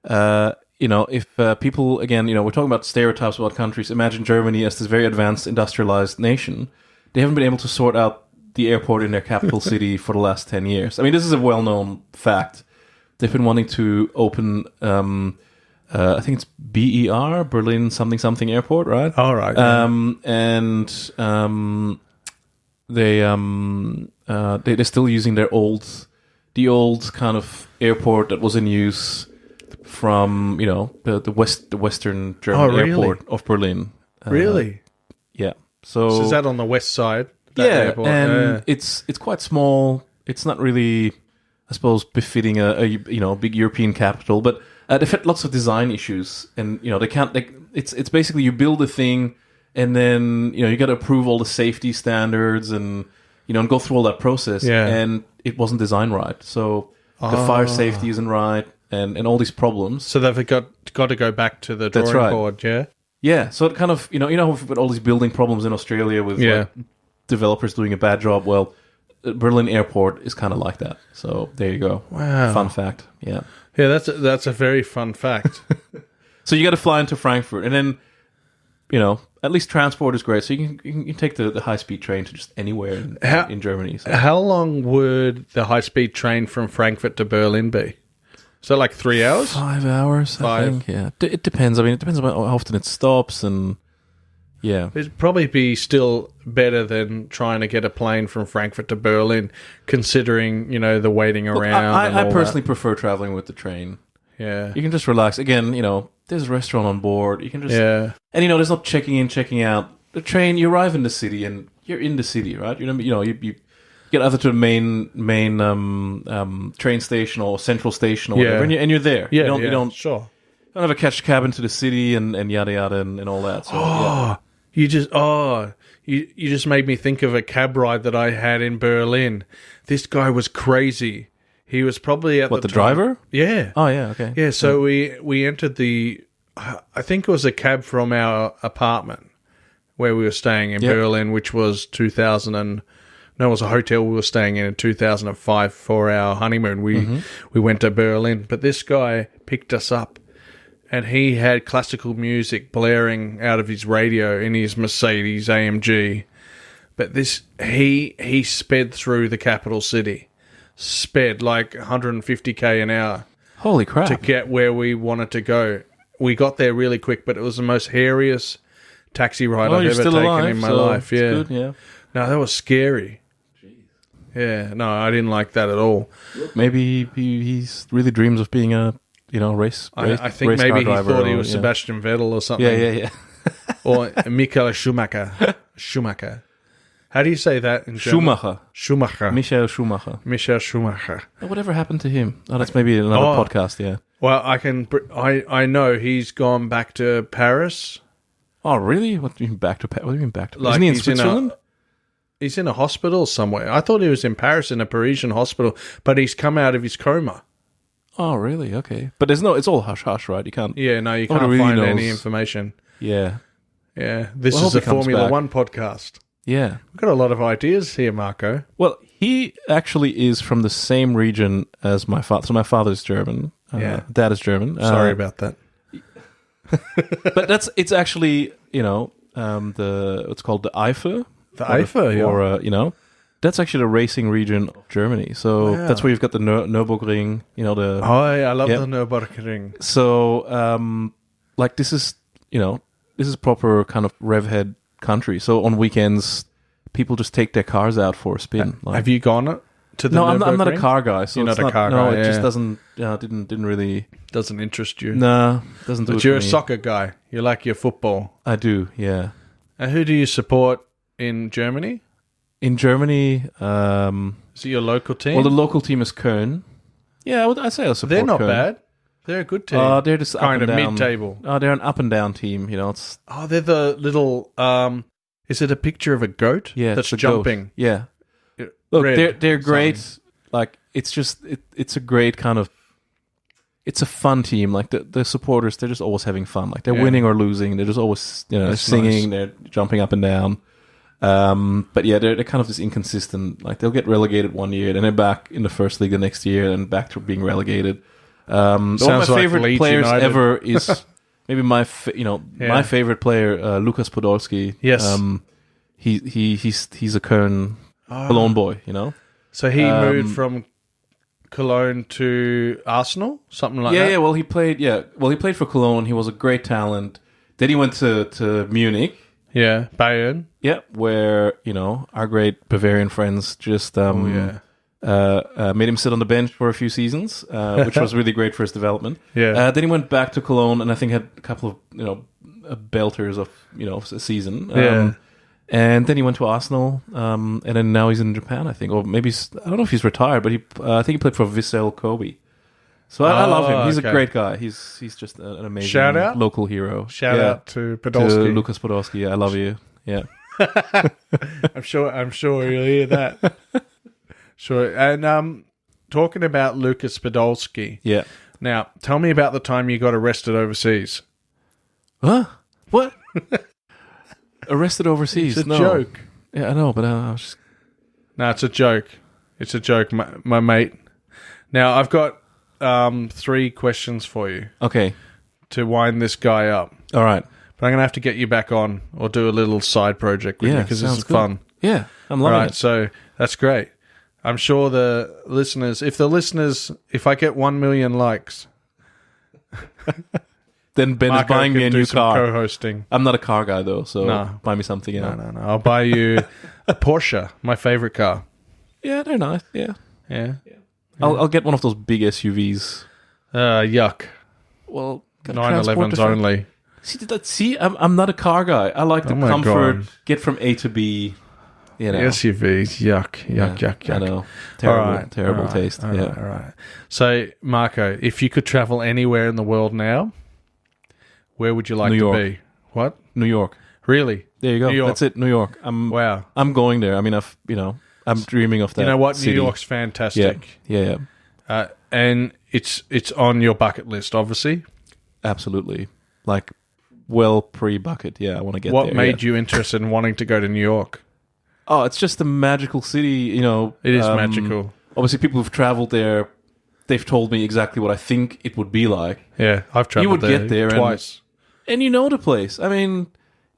if people, again, we're talking about stereotypes about countries. Imagine Germany as this very advanced industrialized nation. They haven't been able to sort out the airport in their capital city for the last 10 years. I mean, this is a well-known fact. They've been wanting to open, I think it's BER, Berlin something airport, right? All right. They're still using the old kind of airport that was in use from the western German really? airport of Berlin. Really? Yeah. So Is that on the west side? That yeah, airport? and it's quite small. It's not really, I suppose, befitting a big European capital. But they've had lots of design issues, and they can't. It's basically you build a thing, and then you got to approve all the safety standards and and go through all that process. Yeah. And it wasn't designed right, so the fire safety isn't right, and all these problems. So they've got to go back to the That's drawing right. board, yeah? Yeah, so it kind of we've got all these building problems in Australia with like, developers doing a bad job. Well, Berlin Airport is kind of like that. So there you go. Wow. Fun fact. Yeah. Yeah, that's a very fun fact. So you got to fly into Frankfurt, and then at least transport is great. So you can take the high speed train to just anywhere in Germany. So. How long would the high-speed train from Frankfurt to Berlin be? Is that like 3 hours? 5 hours, I think. Yeah, it depends. I mean, it depends on how often it stops, and yeah, It'd probably be still better than trying to get a plane from Frankfurt to Berlin, considering the waiting around. and I all personally prefer traveling with the train. that. Yeah. You can just relax. Again, there's a restaurant on board. You can just and there's no checking in, checking out. The train, you arrive in the city, and you're in the city, right? You get either to the main train station or central station or whatever, and you're there. Yeah, you don't sure. have a catch cab into the city and yada yada and all that. So, You just made me think of a cab ride that I had in Berlin. This guy was crazy. He was probably at the time- driver? Yeah. Oh yeah, okay. Yeah, so we entered I think it was a cab from our apartment where we were staying in Berlin, which was it was a hotel we were staying in 2005 for our honeymoon. We went to Berlin, but this guy picked us up, and he had classical music blaring out of his radio in his Mercedes AMG. But he sped through the capital city, sped like 150k an hour. Holy crap! To get where we wanted to go. We got there really quick, but it was the most hairiest taxi ride I've ever taken in my life. Yeah. Good, yeah. No, that was scary. Yeah, no, I didn't like that at all. Maybe he really dreams of being a race. I think race maybe car he driver thought he or- was Sebastian Vettel or something. Yeah. Or Michael Schumacher. How do you say that in German? Schumacher. Michael Schumacher. Michael Schumacher. Whatever happened to him? Oh, that's maybe another podcast. Yeah. Well, I know he's gone back to Paris. Oh, really? What do you mean back to? What do you mean back to? Like Isn't he in he's Switzerland? He's in a hospital somewhere. I thought he was in Paris in a Parisian hospital, but he's come out of his coma. Oh, really? Okay. But it's all hush hush, right? You can't. Yeah, no, you Nobody can't really find knows. any information. Yeah. Yeah, this Well, I is hope a he comes Formula back. One podcast. Yeah. We've got a lot of ideas here, Marco. Well, he actually is from the same region as my father. So my father's German. Yeah. Dad is German. Sorry about that. But it's actually, it's called the Eifel. The Eifel, yeah. Or, that's actually the racing region of Germany. So Wow. that's where you've got the Nürburgring, the... Oh, I love Yeah. the Nürburgring. So, this is proper kind of rev head country. So on weekends, people just take their cars out for a spin. Have you gone to the No, I'm not a Nürburgring? car guy. So You're it's not a car no, guy, it just yeah. doesn't. Didn't really. Doesn't interest you. Nah, doesn't do But it you're for a me. soccer guy. You like your football. I do, yeah. And who do you support in Germany? In Germany, Is it your local team? well, the local team is Köln. Yeah, I'd say I support. They're not Köln. bad. They're a good team. They're just kind up of and down. mid-table. Oh, they're an up and down team. You know, it's Oh, they're the little. Is it a picture of a goat? yeah, that's it's a goat. jumping. Yeah, look, Red they're great. something. Like it's just it's a great kind of. It's a fun team. Like the supporters, they're just always having fun. Like they're winning or losing. They're just always That's singing. nice. They're jumping up and down. But yeah, they're kind of just inconsistent. Like they'll get relegated one year, then they're back in the first league the next year, and back to being relegated. One of my Sounds like favorite Leeds players United. ever is maybe my my favorite player, Lukas Podolski. Yes. He's a Cologne boy. You know. So he moved from Cologne to Arsenal, something like that. Yeah. Well, he played. Yeah. Well, he played for Cologne. He was a great talent. Then he went to Munich. Yeah, Bayern. Yeah, where our great Bavarian friends just made him sit on the bench for a few seasons, which was really great for his development. Yeah. Then he went back to Cologne, and I think had a couple of belters of a season. Yeah. And then he went to Arsenal, and then now he's in Japan, I think, or maybe I don't know if he's retired, but I think he played for Vissel Kobe. So I love him. He's okay. a great guy. He's just an amazing Shout out? local hero. Shout Yeah. out to To Podolski. Lukas Podolski. Yeah, I love you. Yeah. I'm sure you'll hear that. Sure. And talking about Lukas Podolski. Yeah. Now, tell me about the time you got arrested overseas. Huh? What? Arrested overseas? It's a No. joke. Yeah, I know, but I was just... No, it's a joke. It's a joke, my mate. Now, I've got 3 questions for you Okay. to wind this guy up. All right. But I'm going to have to get you back on or do a little side project with Yeah, you because this sounds is good. fun. Yeah, I'm All loving right, it. so that's great. I'm sure the listeners, if I get 1 million likes, Then Ben Marco is buying can me a do new some car. co-hosting. I'm not a car guy, though, so No. buy me something No, else. no. I'll buy you a Porsche, my favorite car. Yeah, they're nice. Yeah. Yeah. I'll get one of those big SUVs. Yuck. Well, gotta transport 911s different- only. See, I'm not a car guy. I like the Oh my comfort, God. get from A to B. SUVs. Yuck. I know. Terrible all right, taste. All yeah. right, all right. So, Marco, if you could travel anywhere in the world now, where would you like New to York. be? What? New York. Really? There you go. New York. That's it. New York. Wow. I'm going there. I mean, I'm dreaming of that. You know what? city. New York's Yeah. fantastic. Yeah. And it's on your bucket list, obviously. Absolutely. Like, well pre-bucket. Yeah, I want to get there. What made you interested in wanting to go to New York? Oh, it's just a magical city. It is magical. Obviously, people who've traveled there, they've told me exactly what I think it would be like. Yeah, I've traveled You would there get there twice. And you know the place. I mean,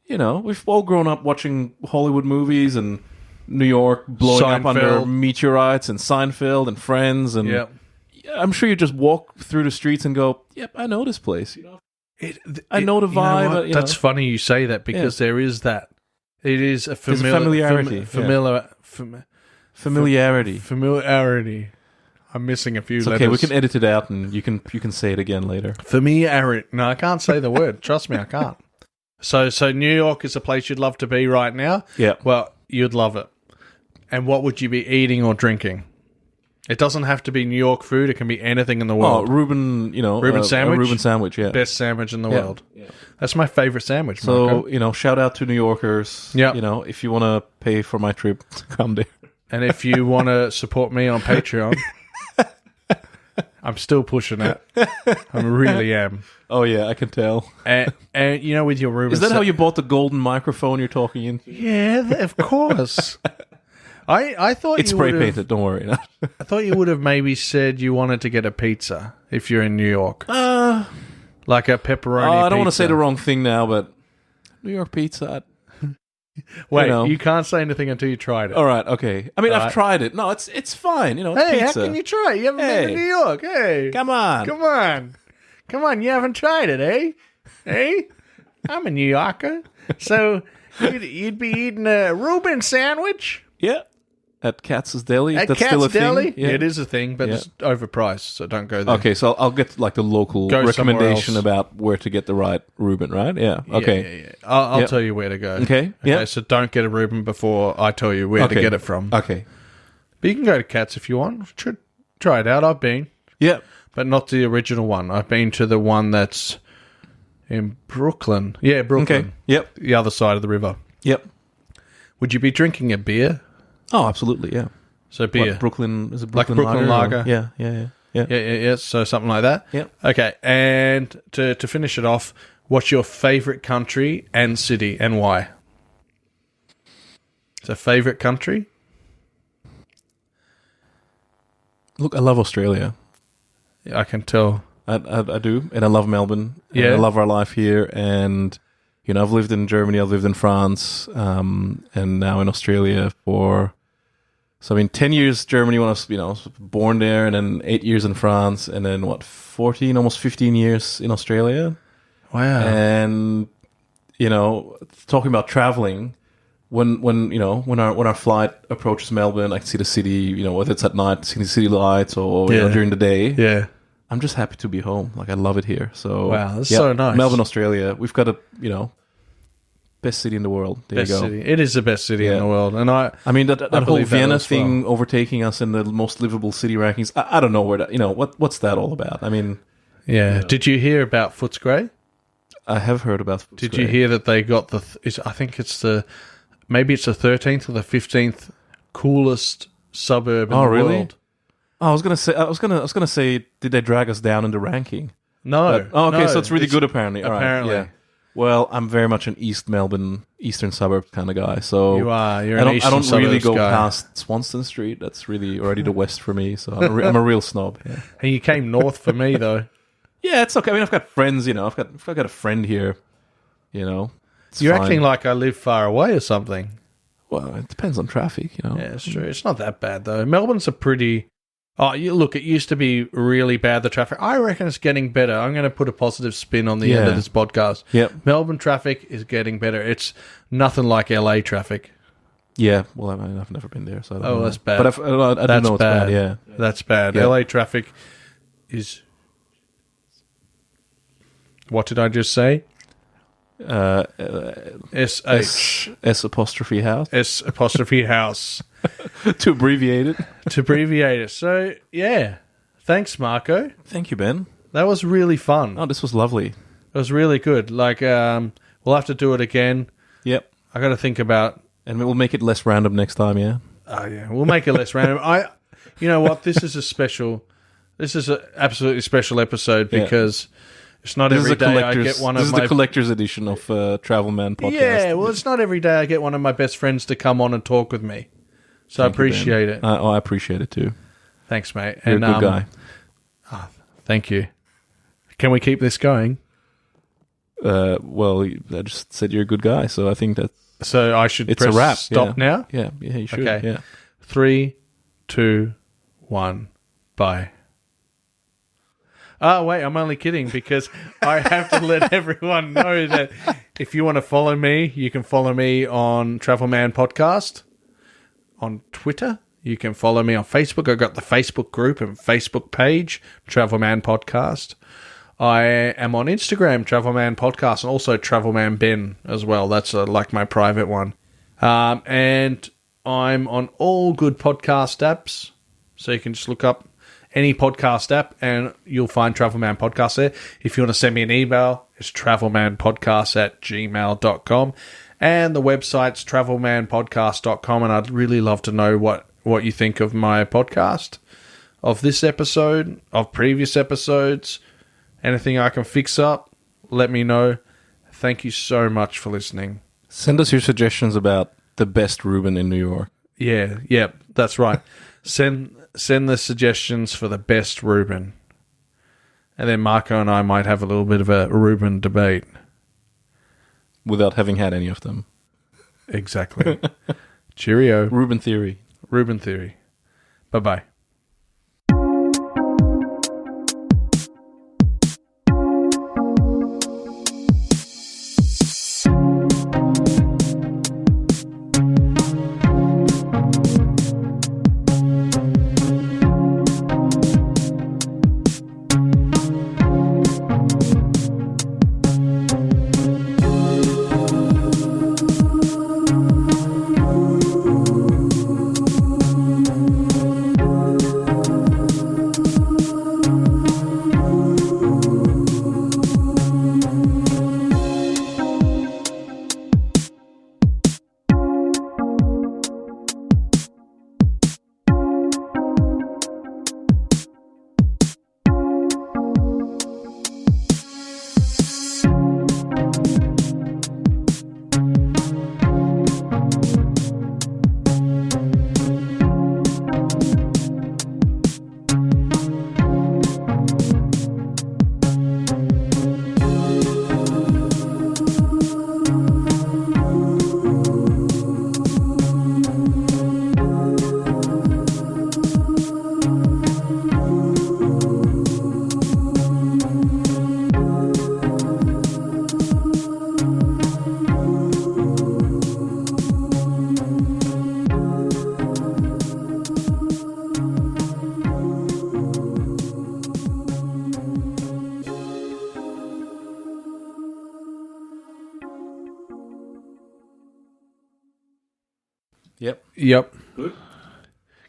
we've all grown up watching Hollywood movies and New York blowing up under Seinfeld. meteorites and Seinfeld and Friends. And Yeah. I'm sure you just walk through the streets and go, yep, I know this place. I know the vibe. what? That's funny you say that because there is that. It is a There's a familiarity, Familiarity. Familiarity. I'm missing a few It's letters. okay, we can edit it out and you can say it again later. Familiarity. No, I can't say the word. Trust me, I can't. So New York is a place you'd love to be right now? Yeah. Well, you'd love it. And what would you be eating or drinking? It doesn't have to be New York food. It can be anything in the Oh, world. Reuben, Reuben sandwich? Reuben sandwich, yeah. Best sandwich in the Yeah. world. That's my favorite sandwich, So, Marco. shout out to New Yorkers. Yeah. If you want to pay for my trip, come there. And if you want to support me on Patreon, I'm still pushing it. I really am. Oh, yeah, I can tell. And with your Reuben... Is that how you bought the golden microphone you're talking in? Yeah, of course. I thought It's you spray would've- painted, don't worry. I thought you would have maybe said you wanted to get a pizza if you're in New York. Like a pepperoni pizza. I don't want to say the wrong thing now, but New York pizza. Wait, know. you can't say anything until you tried it. All right, okay. I mean, All I've right. tried it. No, it's fine. It's Hey, pizza. how can you try it? You haven't been to Hey. New York. Hey. Come on. Come on, you haven't tried it, eh? Eh? I'm a New Yorker. So you'd be eating a Rueben sandwich? Yeah. at Katz's Deli. At That's Katz's still a Deli? thing. Yeah, it is a thing, but it's overpriced, so don't go there. Okay, so I'll get like the local Go recommendation somewhere else. about where to get the right Ruben, right? Yeah. Okay. Yeah. I'll tell you where to go. Okay. Yeah. So don't get a Ruben before I tell you where to get it from. Okay. But you can go to Katz if you want. Try it out. I've been. Yeah. But not the original one. I've been to the one that's in Brooklyn. Yeah, Brooklyn. Okay. Yep. The other side of the river. Yep. Would you be drinking a beer? Oh, absolutely. Yeah. So beer. What, Brooklyn is it Like Brooklyn Brooklyn Lager? Lager? Yeah. So something like that. Yep. Okay. And to finish it off, what's your favorite country and city and why? So favorite country? Look, I love Australia. I can tell. I do, and I love Melbourne. Yeah. I love our life here, and I've lived in Germany, I've lived in France, and now in Australia for. So 10 years Germany when I was born there, and then 8 years in France, and then 14, almost 15 years in Australia. Wow. And talking about traveling, when our flight approaches Melbourne, I can see the city. Whether it's at night, seeing the city lights, or during the day. Yeah. I'm just happy to be home. Like I love it here. So wow, that's so nice. Melbourne, Australia. We've got best city in the world. There Best you go. city. It is the best city in the world, and I mean that whole believe that Vienna as well. thing overtaking us in the most livable city rankings. I don't know where that. What's that all about? I mean, yeah. Did you hear about Footscray? I have heard about. Did you hear that they got I think it's maybe it's the 13th or the 15th coolest suburb in the world. Oh, I was gonna say, did they drag us down in the ranking? No. Okay, no, so it's really good apparently. All right, apparently. yeah. Well, I'm very much an East Melbourne, Eastern suburbs kind of guy. So You are. You're I an don't, Eastern I don't really suburbs go guy. past Swanston Street. That's really already the west for me. So I'm a real snob. Yeah. And you came north for me though. Yeah, it's okay. I mean, I've got friends. I've got a friend here. It's You're fine. acting like I live far away or something. Well, it depends on traffic. Yeah, it's true. It's not that bad though. Melbourne's a pretty. Oh, look! It used to be really bad, the traffic. I reckon it's getting better. I'm going to put a positive spin on the end of this podcast. Yep. Melbourne traffic is getting better. It's nothing like LA traffic. Yeah. Well, I've never been there, so I don't know. That's bad. But I do know it's bad. Yeah. That's bad. Yeah. LA traffic is. What did I just say? S-H. S apostrophe house. S apostrophe house. To abbreviate it. To abbreviate it. So, yeah. Thanks, Marco. Thank you, Ben. That was really fun. Oh, this was lovely. It was really good. Like, we'll have to do it again. Yep. I got to think about. And we'll make it less random next time, yeah? Oh, yeah. We'll make it less random. You know what? This is an absolutely special episode because it's not every day I get one of This is my... the collector's edition of Travelman Podcast. Yeah, well, it's not every day I get one of my best friends to come on and talk with me. So I appreciate it. I appreciate it too. Thanks, mate. You're a good guy. Thank you. Can we keep this going? Well, I just said you're a good guy, so I think that So I should it's press a wrap. stop now? Yeah, you should. Okay. Yeah. 3, 2, 1, bye. Oh, wait, I'm only kidding because I have to let everyone know that if you want to follow me, you can follow me on Travelman Podcast. On Twitter, you can follow me on Facebook. I've got the Facebook group and Facebook page, Travelman Podcast. I am on Instagram, Travelman Podcast, and also Travelman Ben as well. That's like my private one. And I'm on all good podcast apps. So you can just look up any podcast app and you'll find Travelman Podcast there. If you want to send me an email, it's travelmanpodcast@gmail.com. And the website's travelmanpodcast.com. And I'd really love to know what you think of my podcast, of this episode, of previous episodes. Anything I can fix up, let me know. Thank you so much for listening. Send us your suggestions about the best Ruben in New York. Yeah, that's right. Send the suggestions for the best Ruben. And then Marco and I might have a little bit of a Ruben debate. Without having had any of them. Exactly. Cheerio. Ruben theory. Ruben theory. Bye-bye. Yep. Yep. Good.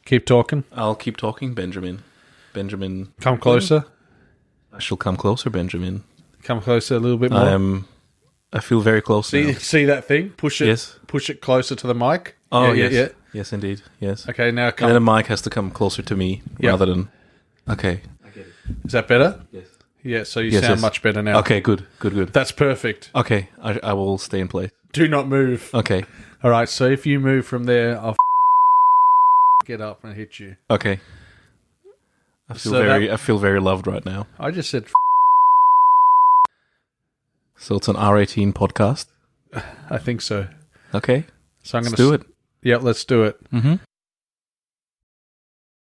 Keep talking. I'll keep talking, Benjamin. Benjamin. Come closer. I shall come closer, Benjamin. Come closer a little bit more. I feel very close now. See that thing? Push it. Yes. Push it closer to the mic. Oh, yeah, yes. yeah. Yes, indeed. Yes. Okay, now come. And then the mic has to come closer to me rather than... Okay. I get it. Is that better? Yes. Yeah, so you sound much better now. Okay, good. That's perfect. Okay, I will stay in place. Do not move. Okay. All right, so if you move from there, I'll get up and hit you. Okay. I feel very loved right now. I just said So it's an R18 podcast? I think so. Okay. So I'm going to do it. Yeah, let's do it. Mm-hmm.